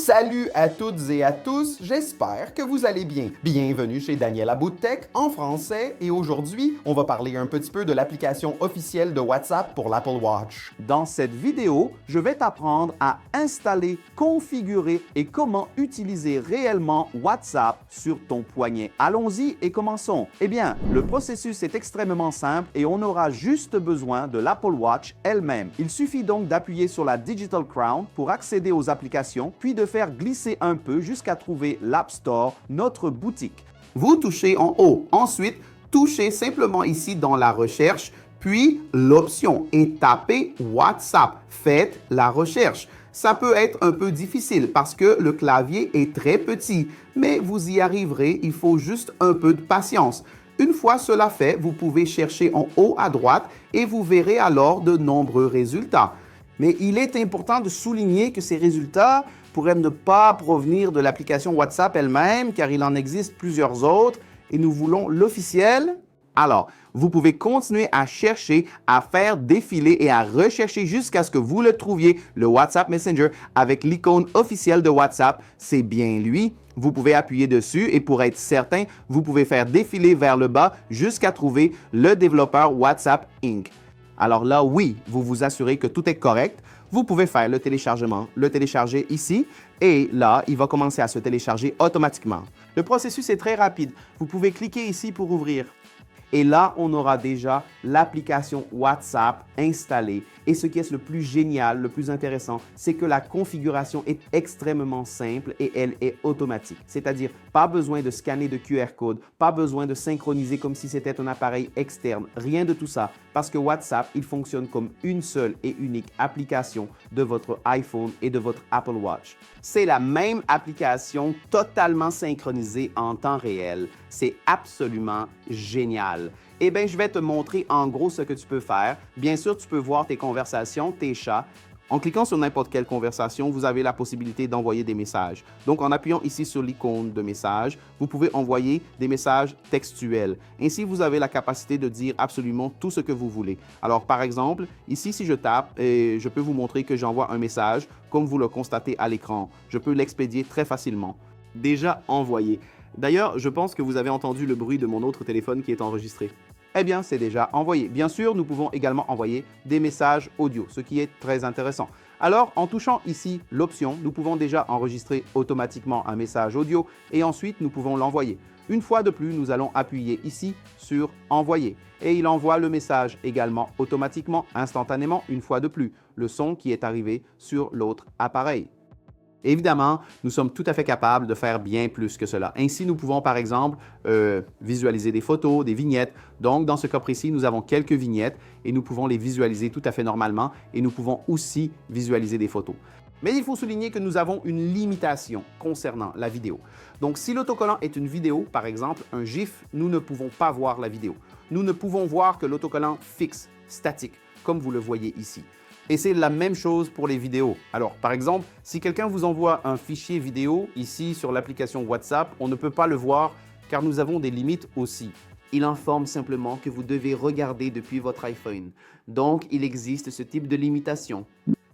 Salut à toutes et à tous, j'espère que vous allez bien. Bienvenue chez Daniel Aboutech en français et aujourd'hui, on va parler un petit peu de l'application officielle de WhatsApp pour l'Apple Watch. Dans cette vidéo, je vais t'apprendre à installer, configurer et comment utiliser réellement WhatsApp sur ton poignet. Allons-y et commençons. Eh bien, le processus est extrêmement simple et on aura juste besoin de l'Apple Watch elle-même. Il suffit donc d'appuyer sur la Digital Crown pour accéder aux applications, puis de faire glisser un peu jusqu'à trouver l'App Store, notre boutique. Vous touchez en haut. Ensuite, touchez simplement ici dans la recherche, puis l'option et tapez WhatsApp. Faites la recherche. Ça peut être un peu difficile parce que le clavier est très petit, mais vous y arriverez, il faut juste un peu de patience. Une fois cela fait, vous pouvez chercher en haut à droite et vous verrez alors de nombreux résultats. Mais il est important de souligner que ces résultats pourraient ne pas provenir de l'application WhatsApp elle-même, car il en existe plusieurs autres et nous voulons l'officiel. Alors, vous pouvez continuer à chercher, à faire défiler et à rechercher jusqu'à ce que vous le trouviez, le WhatsApp Messenger avec l'icône officielle de WhatsApp. C'est bien lui. Vous pouvez appuyer dessus et pour être certain, vous pouvez faire défiler vers le bas jusqu'à trouver le développeur WhatsApp Inc. Alors là, oui, vous vous assurez que tout est correct. Vous pouvez faire le téléchargement, le télécharger ici et là, il va commencer à se télécharger automatiquement. Le processus est très rapide. Vous pouvez cliquer ici pour ouvrir. Et là, on aura déjà l'application WhatsApp installée. Et ce qui est le plus génial, le plus intéressant, c'est que la configuration est extrêmement simple et elle est automatique. C'est-à-dire, pas besoin de scanner de QR code, pas besoin de synchroniser comme si c'était un appareil externe, rien de tout ça. Parce que WhatsApp, il fonctionne comme une seule et unique application de votre iPhone et de votre Apple Watch. C'est la même application totalement synchronisée en temps réel. C'est absolument génial. Eh bien, je vais te montrer en gros ce que tu peux faire. Bien sûr, tu peux voir tes conversations, tes chats. En cliquant sur n'importe quelle conversation, vous avez la possibilité d'envoyer des messages. Donc, en appuyant ici sur l'icône de message, vous pouvez envoyer des messages textuels. Ainsi, vous avez la capacité de dire absolument tout ce que vous voulez. Alors, par exemple, ici, si je tape, je peux vous montrer que j'envoie un message, comme vous le constatez à l'écran. Je peux l'expédier très facilement. Déjà envoyé. D'ailleurs, je pense que vous avez entendu le bruit de mon autre téléphone qui est enregistré. Eh bien, c'est déjà envoyé. Bien sûr, nous pouvons également envoyer des messages audio, ce qui est très intéressant. Alors, en touchant ici l'option, nous pouvons déjà enregistrer automatiquement un message audio et ensuite, nous pouvons l'envoyer. Une fois de plus, nous allons appuyer ici sur « Envoyer » et il envoie le message également automatiquement, instantanément, une fois de plus, le son qui est arrivé sur l'autre appareil. Évidemment, nous sommes tout à fait capables de faire bien plus que cela. Ainsi, nous pouvons par exemple visualiser des photos, des vignettes. Donc, dans ce cas précis, nous avons quelques vignettes et nous pouvons les visualiser tout à fait normalement et nous pouvons aussi visualiser des photos. Mais il faut souligner que nous avons une limitation concernant la vidéo. Donc, si l'autocollant est une vidéo, par exemple un GIF, nous ne pouvons pas voir la vidéo. Nous ne pouvons voir que l'autocollant fixe, statique, comme vous le voyez ici. Et c'est la même chose pour les vidéos. Alors, par exemple, si quelqu'un vous envoie un fichier vidéo ici sur l'application WhatsApp, on ne peut pas le voir car nous avons des limites aussi. Il informe simplement que vous devez regarder depuis votre iPhone. Donc, il existe ce type de limitation.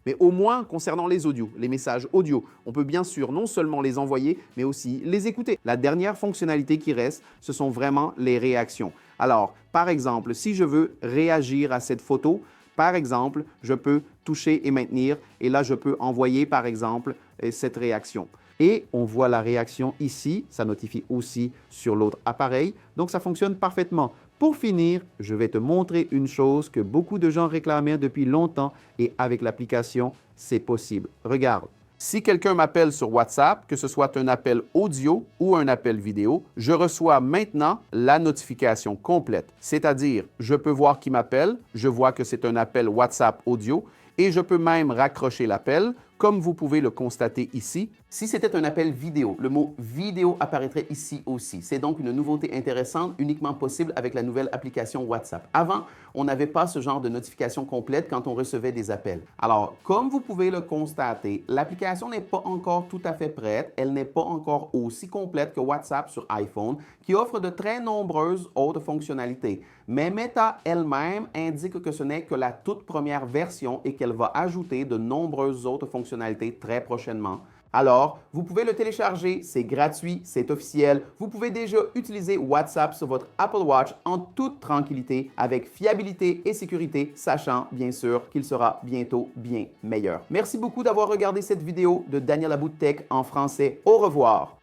Mais au moins, concernant les audios, les messages audio, on peut bien sûr non seulement les envoyer, mais aussi les écouter. La dernière fonctionnalité qui reste, ce sont vraiment les réactions. Alors, par exemple, si je veux réagir à cette photo, par exemple, je peux toucher et maintenir et là, je peux envoyer, par exemple, cette réaction. Et on voit la réaction ici, ça notifie aussi sur l'autre appareil, donc ça fonctionne parfaitement. Pour finir, je vais te montrer une chose que beaucoup de gens réclamaient depuis longtemps et avec l'application, c'est possible. Regarde. Si quelqu'un m'appelle sur WhatsApp, que ce soit un appel audio ou un appel vidéo, je reçois maintenant la notification complète. C'est-à-dire, je peux voir qui m'appelle, je vois que c'est un appel WhatsApp audio et je peux même raccrocher l'appel, comme vous pouvez le constater ici. Si c'était un appel vidéo, le mot « vidéo » apparaîtrait ici aussi. C'est donc une nouveauté intéressante, uniquement possible avec la nouvelle application WhatsApp. Avant, on n'avait pas ce genre de notification complète quand on recevait des appels. Alors, comme vous pouvez le constater, l'application n'est pas encore tout à fait prête. Elle n'est pas encore aussi complète que WhatsApp sur iPhone, qui offre de très nombreuses autres fonctionnalités. Mais Meta elle-même indique que ce n'est que la toute première version et qu'elle va ajouter de nombreuses autres fonctionnalités très prochainement. Alors, vous pouvez le télécharger, c'est gratuit, c'est officiel. Vous pouvez déjà utiliser WhatsApp sur votre Apple Watch en toute tranquillité, avec fiabilité et sécurité, sachant bien sûr qu'il sera bientôt bien meilleur. Merci beaucoup d'avoir regardé cette vidéo de Daniel Aboud Tech en français. Au revoir.